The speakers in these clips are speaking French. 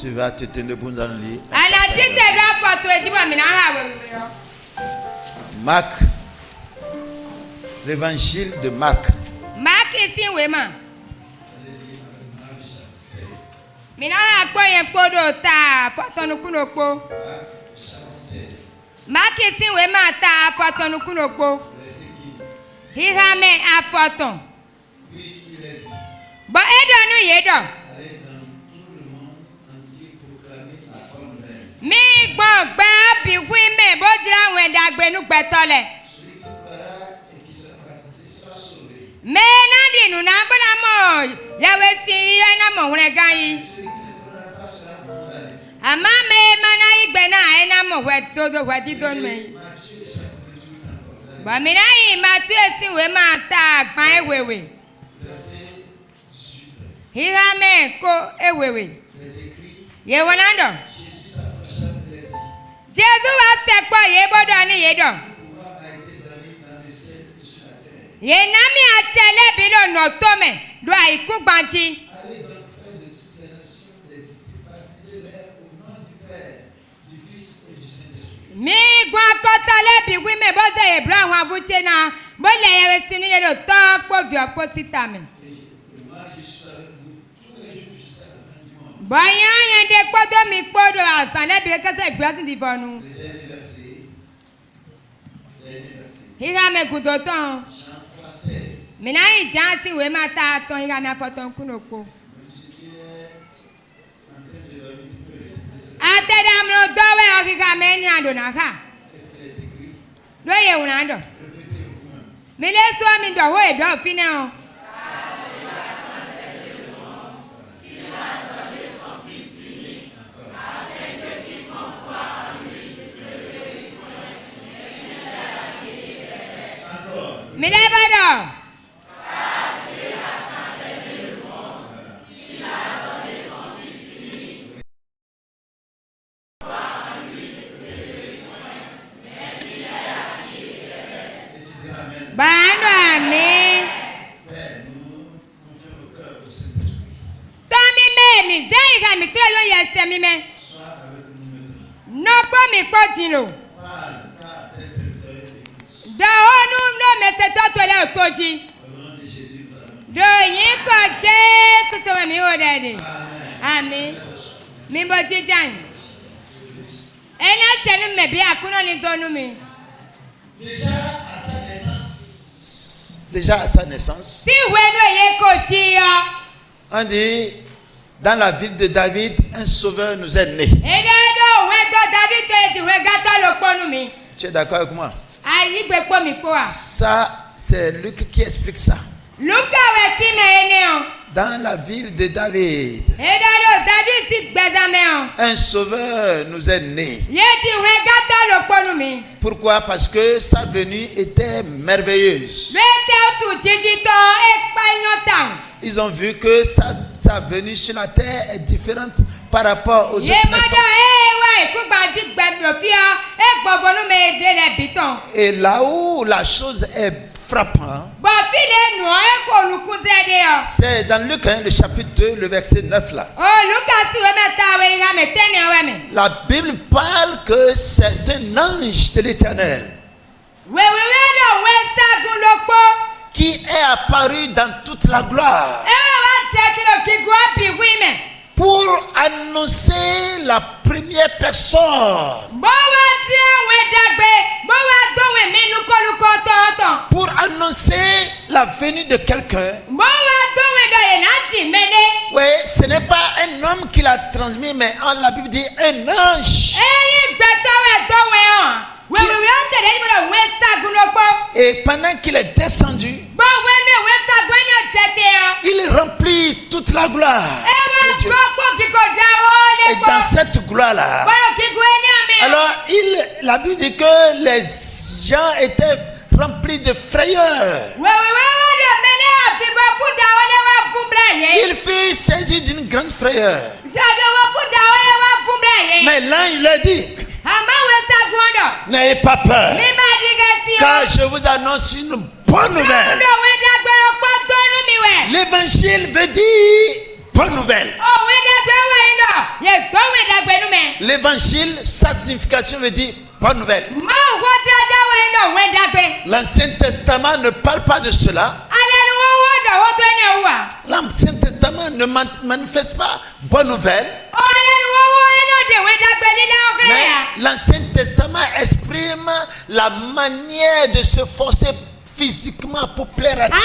Tu vas te tenir debout dans le lit. Marc, l'évangile de Marc. Marc ici, oui, ma. Marc ici, oui, ma, ta foton kunoko. Hirame a foton. Bon, aide-nous, aide. Mi gbọ́n gbá bí wí mẹ́ bójú àwọn ẹ̀dá gbẹ̀nú gbẹ̀tọ́lẹ̀. Mẹ́nàdì nù náà bọ́dà mọ̀ yàwé sí ẹ̀nà mọ̀ wúrẹ̀ gan yìí. Àmọ́ mẹ́ mana ìgbẹ́ náà ẹ̀nà mọ̀ wẹ̀ dodo wẹ̀ dídó nù yìí. Bọ̀mìnà yìí máa tú èsì wẹ̀ máa ta àgbọn ewèwè. Híhá mẹ́ kó ewèwè. Yẹ̀wò náà dọ̀. Jésus va s'écouter, il est bon d'année, il est bon. Il est nami à télé, bilo notome, doit y couper. Mi gwa kotale bi oui me boze Abraham wa vutena, bo le yewe sini ye do tok po vi opposite me. Boyan yende kodo mi kodo asan le bi kese igbasin di fonu. Higa me kudoton. Mina yi jansi we mata ton higa me afoton kunoko. Atedam no dowe higa me ni andonaka. Do ye unando. Mile so mi do ho e do fine o. Milebado. Bando ami. Tomi me mi zei ga mi tell you yes mi me. No ko mi ko dilo. Do onu no me se to le otoji. Do yin ko Jesu to mi o dede. Amen. Mi bo jijan. Ena tenu me bi akuno ni donu mi. Déjà à sa naissance. Si weno ye ko ti yo. On dit dans la ville de David, un sauveur nous est né. Ededo wedo David to e we gata lo ponu mi. Tu es d'accord avec moi? Ayi gbe po mi ko a. Ça, c'est Luc qui explique ça. Luka we ti me ene o. Dans la ville de David, Ededo David si gbezame o. un sauveur nous est né. Ye ti we gata lo ponu mi. Pourquoi? Parce que sa venue était merveilleuse. Bete tu jiji to e pa nyota. Ils ont vu que sa venue sur la terre est différente par rapport aux autres nations. Et là où la chose est frappante, c'est dans Luc 1, le chapitre 2, le verset 9 là. La Bible parle que c'est un ange de l'Éternel qui est apparu dans toute la gloire pour annoncer la première personne, pour annoncer la venue de quelqu'un. Oui, ce n'est pas un homme qui l'a transmis, mais la Bible dit un ange. Et pendant qu'il est descendu, il remplit toute la gloire. Et dans cette gloire-là, alors la Bible dit que les gens étaient remplis de frayeur. Il fut saisi d'une grande frayeur. Mais l'ange lui a dit: n'ayez pas peur, car je vous annonce une bonne nouvelle. L'évangile veut dire bonne nouvelle. L'évangile, sa signification veut dire bonne nouvelle. L'Ancien Testament ne parle pas de cela. L'Ancien Testament ne manifeste pas bonne nouvelle. Mais l'Ancien Testament exprime la manière de se forcer physiquement pour plaire à Dieu.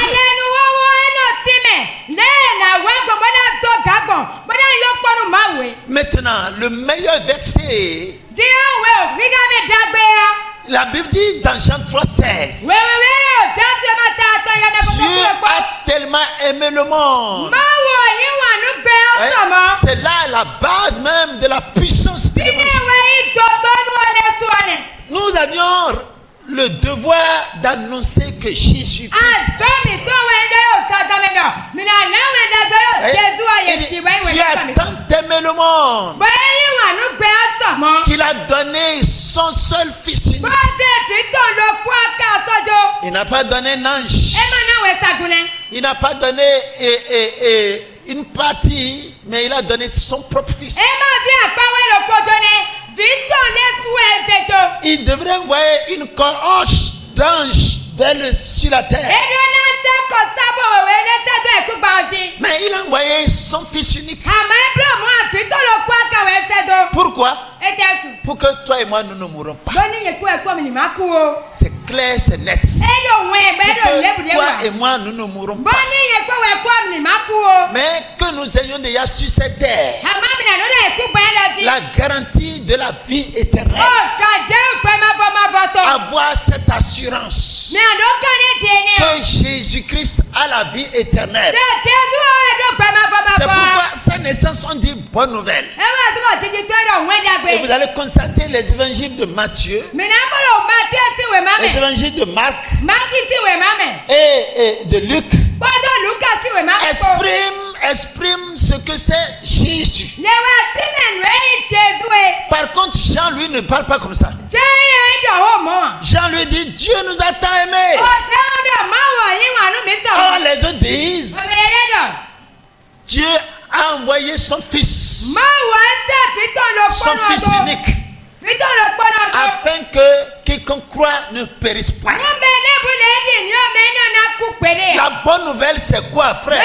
Maintenant, le meilleur verset, la Bible dit dans Jean 3,16, Dieu a tellement aimé le monde. C'est là la base même de la puissance de l'évangile. Nous avions le devoir d'annoncer que Jésus Christ. Dieu a tant aimé le monde qu'il a donné son seul fils unique. Il n'a pas donné un ange. Il n'a pas donné une partie, mais il a donné son propre fils. Il devrait envoyer une cohorte d'anges sur la terre. Mais il a envoyé son fils unique. Pourquoi? Pour que toi et moi nous ne mourrons pas. C'est clair, c'est net. Pour que toi et moi nous ne mourrons pas. Mais que nous ayons déjà sur cette terre la garantie de la vie éternelle. Avoir cette assurance que Jésus-Christ a la vie éternelle. C'est pourquoi sa naissance on dit bonne nouvelle. Et vous allez constater les évangiles de Matthieu, les évangiles de Marc et de Luc exprime ce que c'est Jésus. Par contre, Jean lui ne parle pas comme ça. Jean lui dit Dieu nous a tant aimés. Or les autres disent Dieu a envoyé son fils unique, afin que quiconque croit ne périsse pas. La bonne nouvelle, c'est quoi, frère?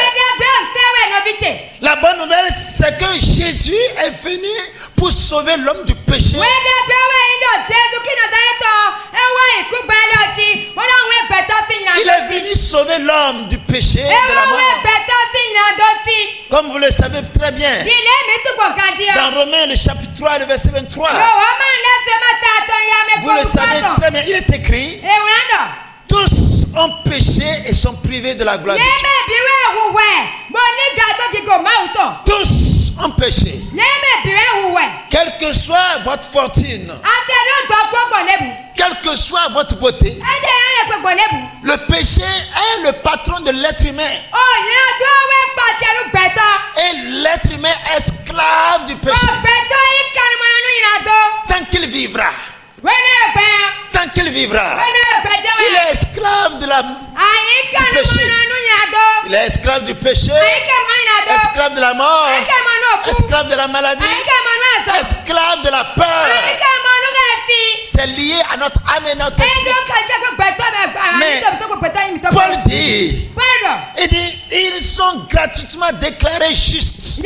La bonne nouvelle, c'est que Jésus est venu pour sauver l'homme du péché. Il est venu sauver l'homme du péché, de la mort. Comme vous le savez très bien, dans Romains le chapitre 3, le verset 23, vous le savez très bien, il est écrit: tous ont péché et sont privés de la gloire de Dieu. Tous ont péché. Quelle que soit votre fortune, quelle que soit votre beauté, le péché est le patron de l'être humain. Et l'être humain est esclave du péché. Tant qu'il vivra, il est esclave de du péché. Il est esclave du péché, esclave de la mort, esclave de la maladie, esclave de la peur. C'est lié à notre âme et notre esprit. Mais Paul dit, ils sont gratuitement déclarés justes.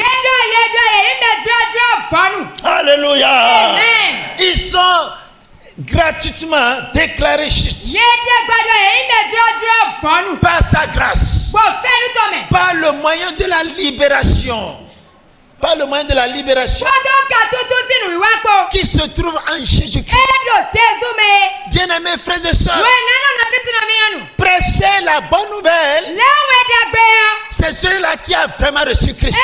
Alléluia. Ils sont gratuitement déclarés justes par sa grâce, par le moyen de la libération. Par le moyen de la libération qui se trouve en Jésus-Christ. Bien-aimés frères et sœurs, prêcher la bonne nouvelle, c'est celui-là qui a vraiment reçu Christ.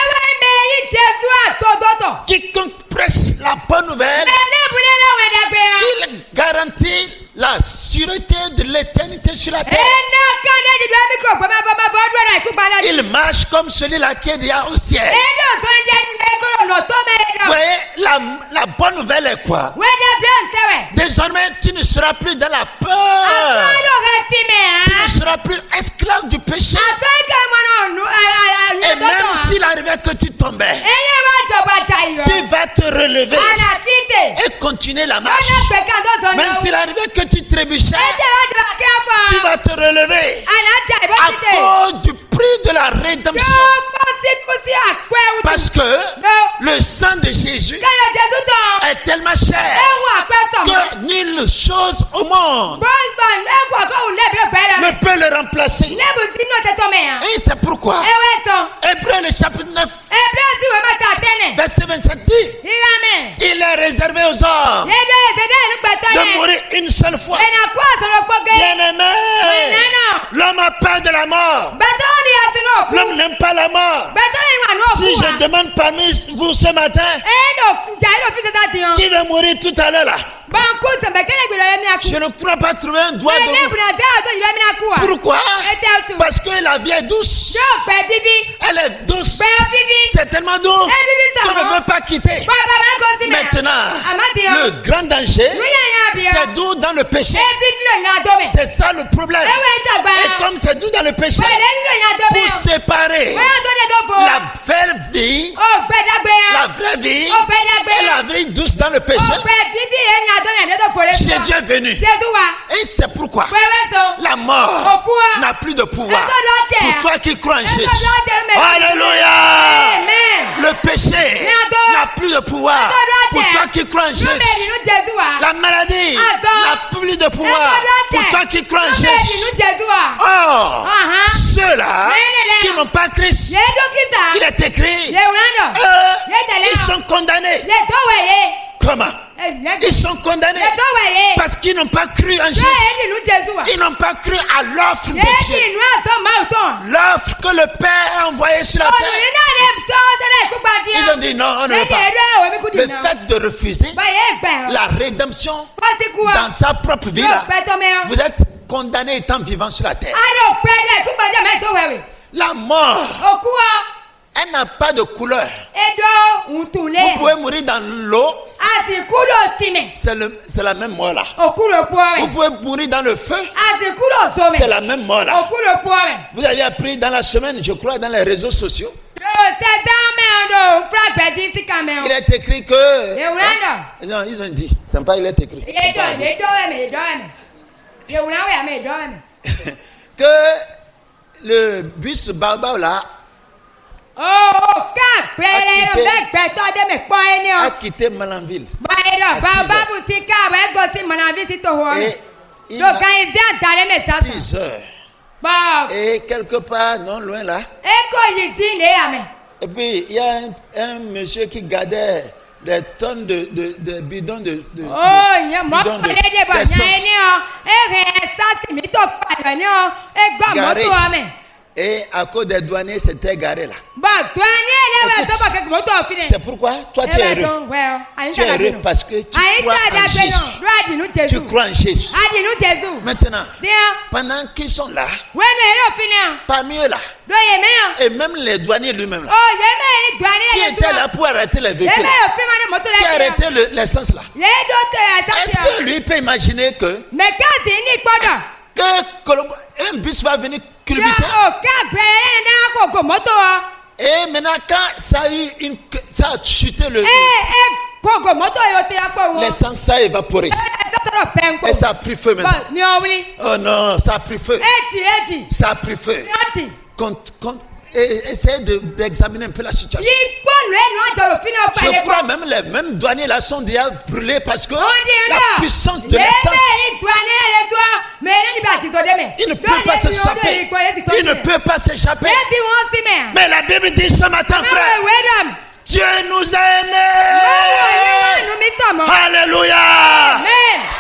Quiconque prêche la bonne nouvelle, il garantit la sûreté de l'éternité sur la terre. Il marche comme celui-là qui est déjà au ciel. Vous voyez, la bonne nouvelle est quoi? Désormais, tu ne seras plus dans la peur. Tu ne seras plus esclave du péché. Et même s'il arrivait que tu tombais, tu vas te relever. et continuer la marche. Même s'il arrivait que tu trébuchais, tu vas te relever à cause du prix de la rédemption. Parce que le sang de Jésus est tellement cher que nulle chose au monde ne peut le remplacer. Et c'est pourquoi Hébreux le chapitre 9 verset 27 dit: il est réservé aux hommes de mourir une seule fois. Bien-aimé, l'homme a peur de la mort. L'homme n'aime pas la mort. Si je demande parmi vous ce matin, qui va mourir tout à l'heure là? Je ne crois pas trouver un doigt de vous. Pourquoi? Parce que la vie est douce. Elle est douce. C'est tellement doux qu'on ne veut pas quitter. Maintenant, le grand danger, c'est doux dans le péché. C'est ça le problème. Et comme c'est doux dans le péché, pour séparer la vraie vie, et la vie douce dans le péché, Jésus est venu. Et c'est pourquoi la mort n'a plus de pouvoir pour toi qui crois en Jésus. Alléluia. Le péché n'a plus de pouvoir pour toi qui crois en Jésus. La maladie n'a plus de pouvoir pour toi qui crois en Jésus. Or, ceux-là qui n'ont pas Christ, il est écrit, ils sont condamnés. Comment? Ils sont condamnés parce qu'ils n'ont pas cru en Jésus. Ils n'ont pas cru à l'offre de Dieu. L'offre que le Père a envoyée sur la terre. Ils ont dit non, on ne veut pas. Le fait de refuser la rédemption dans sa propre vie, là, vous êtes condamné étant vivant sur la terre. La mort, elle n'a pas de couleur. Vous pouvez mourir dans l'eau. C'est la même mort là. Vous pouvez mourir dans le feu. C'est la même mort là. Vous avez appris dans la semaine, je crois, dans les réseaux sociaux. Il est écrit que... Non, ils ont dit. C'est pas il est écrit. Que le bus Baobab là a quitté Malanville. Et il a 6 heures. Et quelque part, non loin là. Et puis, il y a un monsieur qui gardait des tonnes de bidons d'essence. Et à cause des douaniers, c'était garé là. C'est pourquoi toi tu es heureux. Tu es heureux parce que tu crois en Jésus. Tu crois en Jésus. Maintenant, pendant qu'ils sont là, parmi eux là, et même les douaniers lui-même là, qui étaient là pour arrêter les véhicules, qui a arrêté l'essence là, est-ce que lui peut imaginer que un bus va venir culbuter? Et maintenant quand ça a chuté l'essence, ça a évaporé. Et ça a pris feu maintenant. Oh non, ça a pris feu. Ça a pris feu. Essayez d'examiner un peu la situation. Je crois même les mêmes douaniers là sont déjà brûlés parce que la puissance de l'essence. Il ne peut pas s'échapper. Il ne peut pas s'échapper. Mais la Bible dit ce matin, frère, Dieu nous a aimés. Alléluia.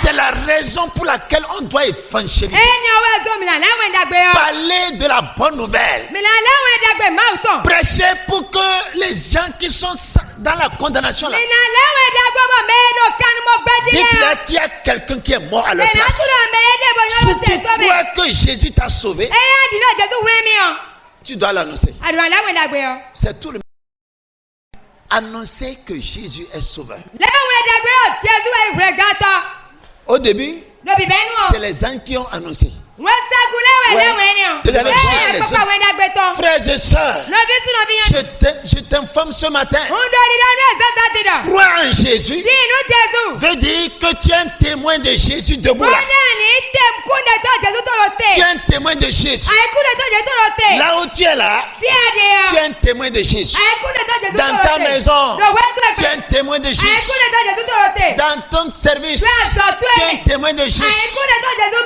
C'est la raison pour laquelle on doit évangéliser. Parler de la bonne nouvelle. Prêcher pour que les gens qui sont dans la condamnation là, dites-leur qu'il y a quelqu'un qui est mort à leur place. Si tu crois que Jésus t'a sauvé, tu dois l'annoncer. C'est tout le monde. Annoncer que Jésus est sauveur. Au début, c'est les gens qui ont annoncé. Frères et sœurs, je t'informe ce matin. Croire en Jésus veut dire que tu es un témoin de Jésus debout là. Tu es un témoin de Jésus. Là où tu es là, tu es un témoin de Jésus. Dans ta maison, tu es un témoin de Jésus. Dans ton service, tu es un témoin de Jésus.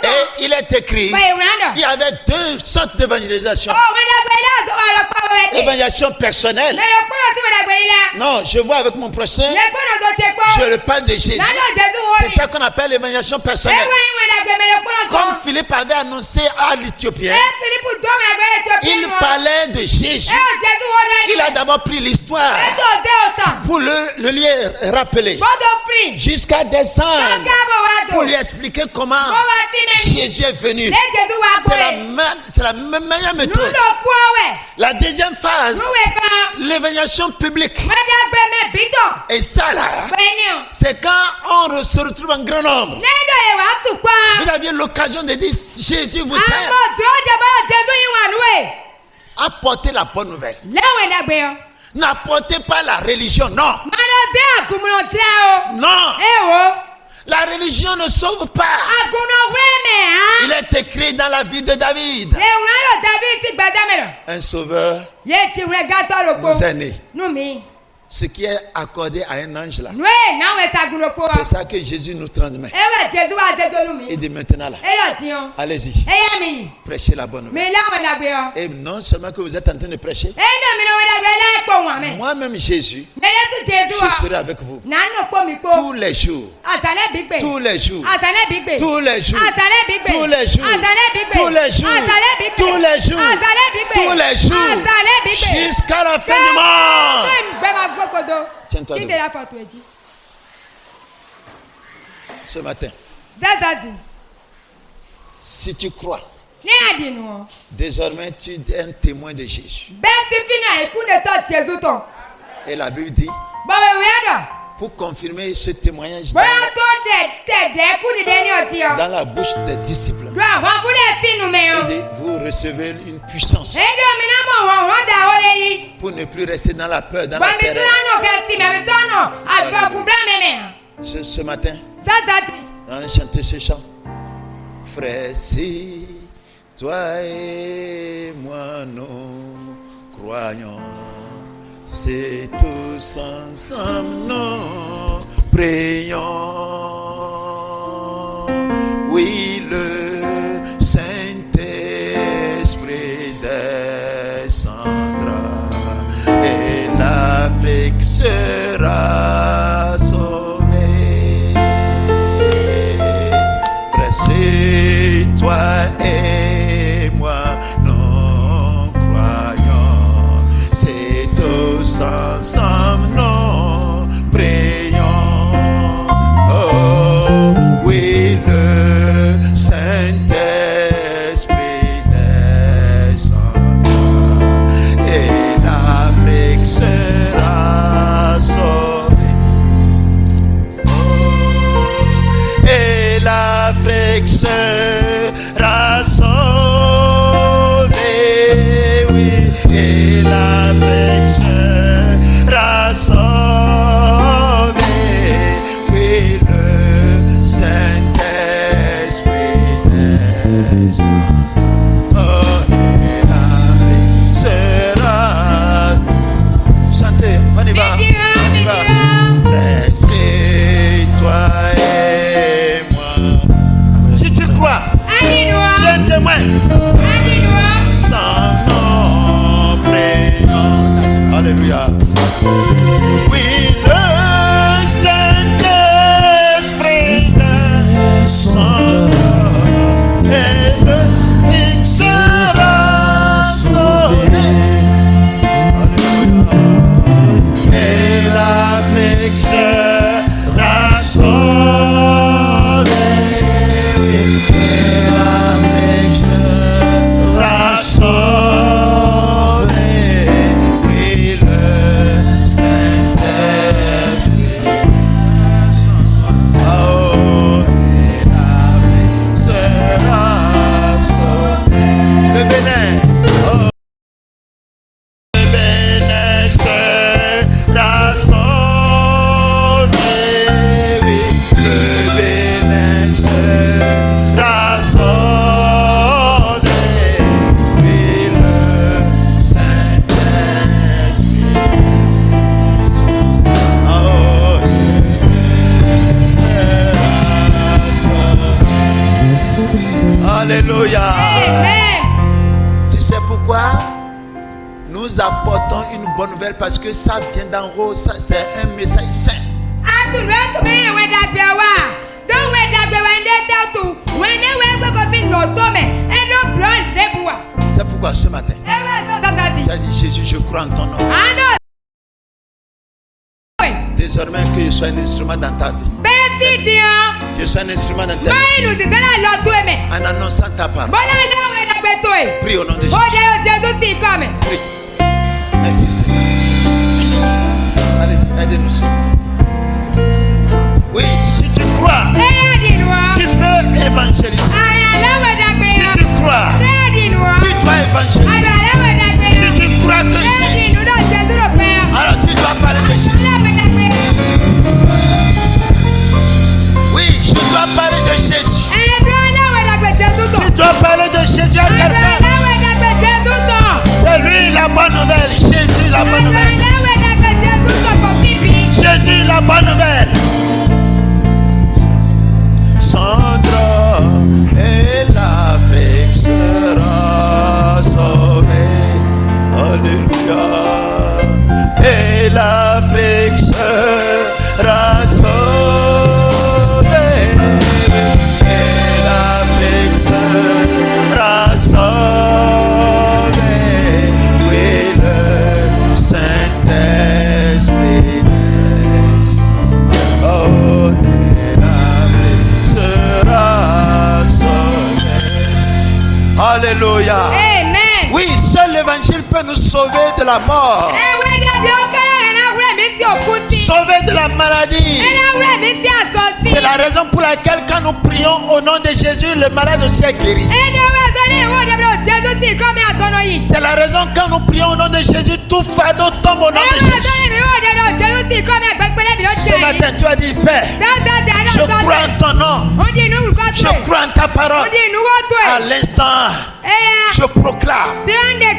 Et il est écrit, il y avait deux sortes d'évangélisation. Évaluation personnelle. Non, je vois avec mon prochain. Je le parle de Jésus. C'est ça qu'on appelle l'évaluation personnelle. Comme Philippe avait annoncé à l'Éthiopien, il parlait de Jésus. Il a d'abord pris l'histoire pour le lui rappeler, jusqu'à descendre pour lui expliquer comment Jésus est venu. C'est la meilleure méthode. La deuxième phase, l'évaluation publique. Et ça là, c'est quand on se retrouve en grand nombre. Vous aviez l'occasion de dire Jésus vous sert. Apportez la bonne nouvelle. N'apportez pas la religion, non. Non. La religion ne sauve pas. Il est écrit dans la vie de David. Un sauveur nous est né. Ce qui est accordé à un ange là, c'est ça que Jésus nous transmet. Et de maintenant là, allez-y, prêchez la bonne nouvelle. Et non seulement que vous êtes en train de prêcher, moi-même Jésus, je serai avec vous tous les jours, tous les jours, tous les jours, tous les jours, tous les jours, tous les jours, tous les jours, jusqu'à la fin du monde. Tiens-toi debout. Ce matin, si tu crois, désormais tu es un témoin de Jésus. Et la Bible dit, pour confirmer ce témoignage dans la bouche des disciples, vous recevez une puissance pour ne plus rester dans la peur, dans la terreur. Ce matin, on a chanté ce chant. Frère, si toi et moi nous croyons, c'est tous ensemble nous prions. Oui, le Saint-Esprit descendra et l'Afrique sera sauvée. Frère, c'est toi et moi nous croyons, c'est tous ensemble nous prions. Oh, oui, le Saint-Esprit descendra et l'Afrique sera sauvée. Oh, et l'Afrique sera sauvée, oui, et l'Afrique sera sauvée, oui, le Saint-Esprit descendra. Oh, et l'Afrique sera. Chantez, on y va, on y va. Frère, c'est toi et moi. Si tu crois, tu es un témoin. Sans nom prénom. Alléluia. Oui, le Saint-Esprit descendra et l'Afrique sera sauvée. Alléluia. Et l'Afrique sera sauvée. Oui, et l'Afrique sera sauvée. Oui, le Saint-Esprit. Oh, et l'Afrique sera Alléluia. Amen. Tu sais pourquoi? Nous apportons une bonne nouvelle parce que ça vient d'en haut. C'est un message saint. C'est pourquoi ce matin, tu as dit Jésus, je crois en ton nom. Désormais que je sois un instrument dans ta vie. Je suis un instrument dans ta vie. En annonçant ta parole. Prie au nom de Jésus. Prie. Merci Seigneur. Allez, aidez-nous. Oui, si tu crois, tu peux évangéliser. Si tu crois, tu dois évangéliser. Si tu crois que Jésus, alors tu dois parler de Jésus. Oui, je dois parler de Jésus. Tu dois parler de Jésus à quelqu'un. C'est lui la bonne nouvelle. Jésus la bonne nouvelle. Jésus la bonne nouvelle. Sandra et l'Afrique sera sauvée. Alléluia. Et l'Afrique sera sauvée. Et l'Afrique sera sauvée. Oui, le Saint-Esprit naisse. Oh, et l'Afrique sera sauvée. Alléluia. Amen. Oui, seul l'évangile peut nous sauver de la mort. Sauver de la maladie. C'est la raison pour laquelle quand nous prions au nom de Jésus, le malade aussi est guéri. C'est la raison quand nous prions au nom de Jésus, tout fardeau tombe au nom de Jésus. Ce matin, tu as dit, Père, je crois en ton nom. Je crois en ta parole. À l'instant, je proclame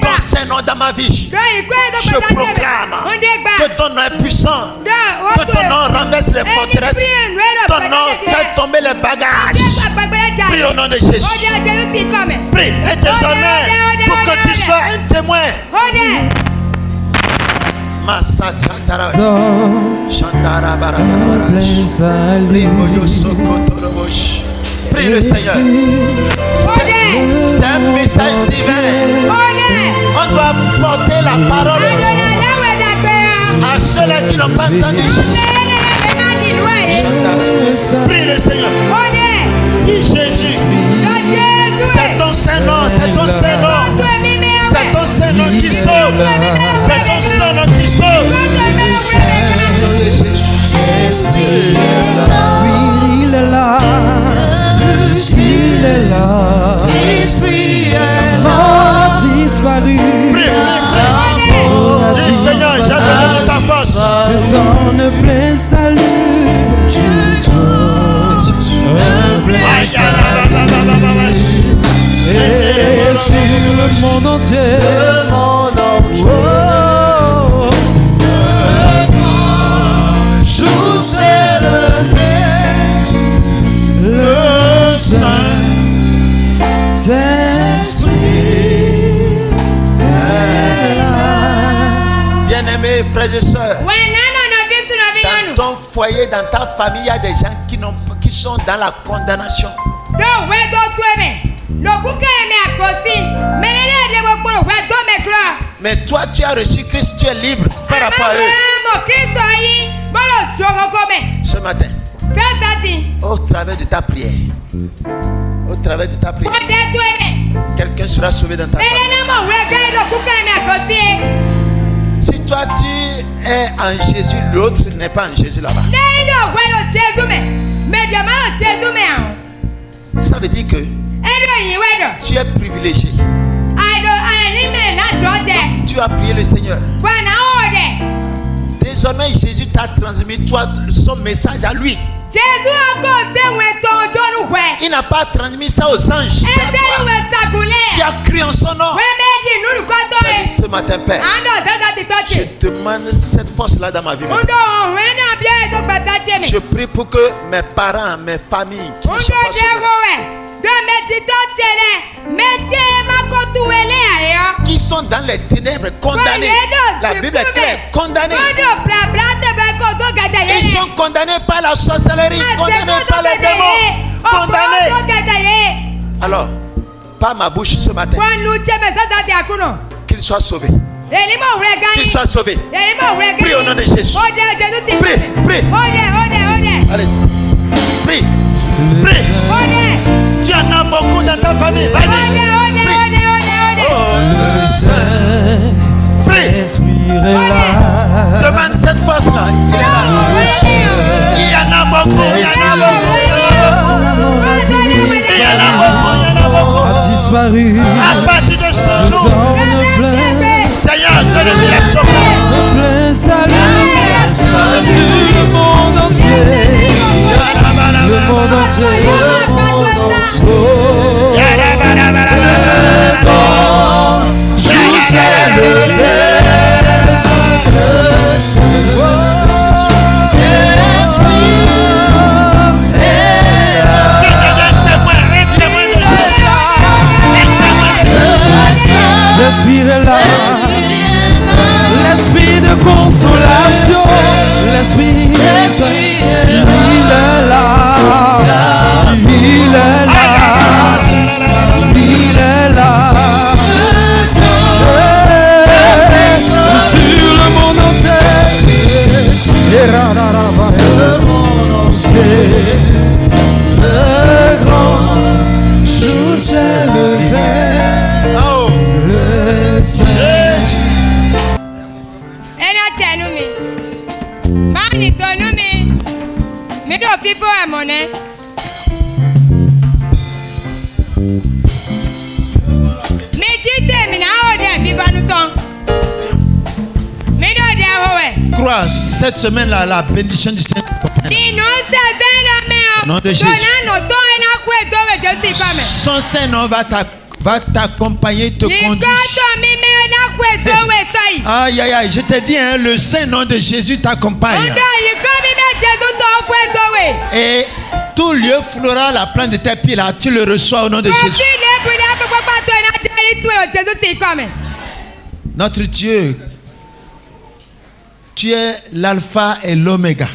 ton Saint-Nom dans ma vie. Je proclame que ton nom est puissant. Que ton nom renverse les forteresses. Ton nom fait tomber les bagages. Prie au nom de Jésus. Prie. Et désormais, pour que tu sois un témoin. Prie le Seigneur. C'est un message divin. On doit porter la parole à ceux-là qui n'ont pas entendu. Prie le Seigneur. Dis Jésus. C'est ton Saint-Nom. C'est ton Saint-Nom. C'est ton Saint-Nom qui sauve. C'est ton Saint-Nom qui sauve. Oui, il est là. Il est là. Mort disparu. Prie. Dis Seigneur, j'ai besoin de ta force. Tu donnes plein salut. Tu donnes plein salut. Et sur le monde entier. Oh, je sais le Saint-Esprit est là. Bien-aimés frères et sœurs, dans ton foyer, dans ta famille, il y a des gens qui sont dans la condamnation. Mais toi, tu as reçu Christ, tu es libre par rapport à eux. Ce matin, au travers de ta prière, quelqu'un sera sauvé dans ta famille. Si toi tu es en Jésus, l'autre n'est pas en Jésus là-bas. Ça veut dire que tu es privilégié. Tu as prié le Seigneur. Désormais, Jésus t'a transmis toi son message à lui. Il n'a pas transmis ça aux anges. Qui a cru en son nom. Ce matin, Père, je demande cette force-là dans ma vie. Je prie pour que mes parents, mes familles qui ne sont pas sauvés, qui sont dans les ténèbres, condamnés. La Bible est claire, condamnés. Ils sont condamnés par la sorcellerie, condamnés par les démons, condamnés. Alors, par ma bouche ce matin, qu'ils soient sauvés. Qu'ils soient sauvés. Prie au nom de Jésus. Prie, prie. Allez, prie, prie. Tu en as beaucoup dans ta famille. Vas-y. Demande cette force-là. Il est là. Il y en a beaucoup. Il y en a beaucoup. Il y en a beaucoup. Il y en a beaucoup. Disparu. À partir de ce jour, Seigneur, que le miracle le plein salut sur le monde entier. Le monde entier. Le monde entier. Je sais le l'esprit est là, l'esprit de consolation, l'esprit il est là, il est là, il est là, sur le monde entier, le monde entier, le grand jour s'est levé. Crois cette semaine-là la bénédiction du Seigneur. Nom de Jésus. Son Saint-Nom va t'accompagner, te conduire. Aïe, aïe, aïe, je te dis, hein, le Saint-Nom de Jésus t'accompagne. Et tout lieu floral, la plante de tes pieds là, tu le reçois au nom de Jésus. Notre Dieu, tu es l'alpha et l'oméga.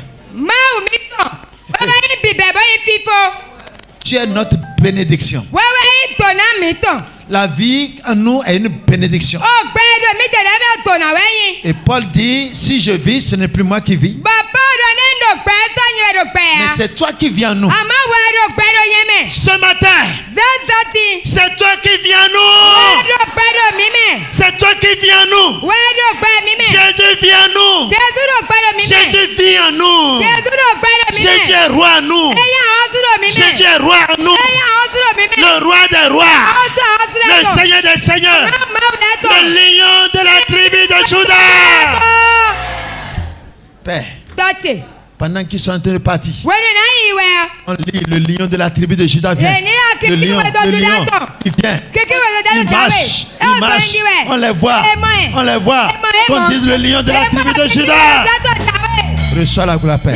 Tu es notre bénédiction. La vie en nous est une bénédiction. Et Paul dit, si je vis, ce n'est plus moi qui vis, mais c'est toi qui vis en nous. Ce matin, c'est toi qui vis en nous. C'est toi qui vis en nous. Jésus vit en nous. Jésus vit en nous. Jésus est roi en nous. Jésus est roi en nous. Le roi des rois. Le Seigneur des seigneurs. Le lion de la tribu de Juda. Père, pendant qu'ils sont en train de partir, on lit le lion de la tribu de Juda vient. Le lion, il vient. Il marche, on les voit. Qu'on dise le lion de la tribu de Juda. Reçois la gloire, Père.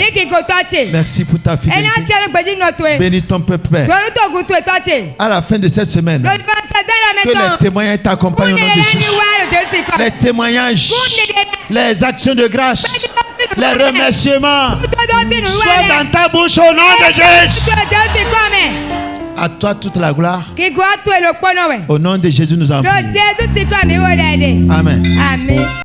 Merci pour ta fidélité. Bénis ton peuple, Père. À la fin de cette semaine, que les témoignages t'accompagnent au nom de Jésus. Les témoignages, les actions de grâce, les remerciements soient dans ta bouche au nom de Jésus. À toi toute la gloire. Au nom de Jésus, nous en prions. Amen. Amen.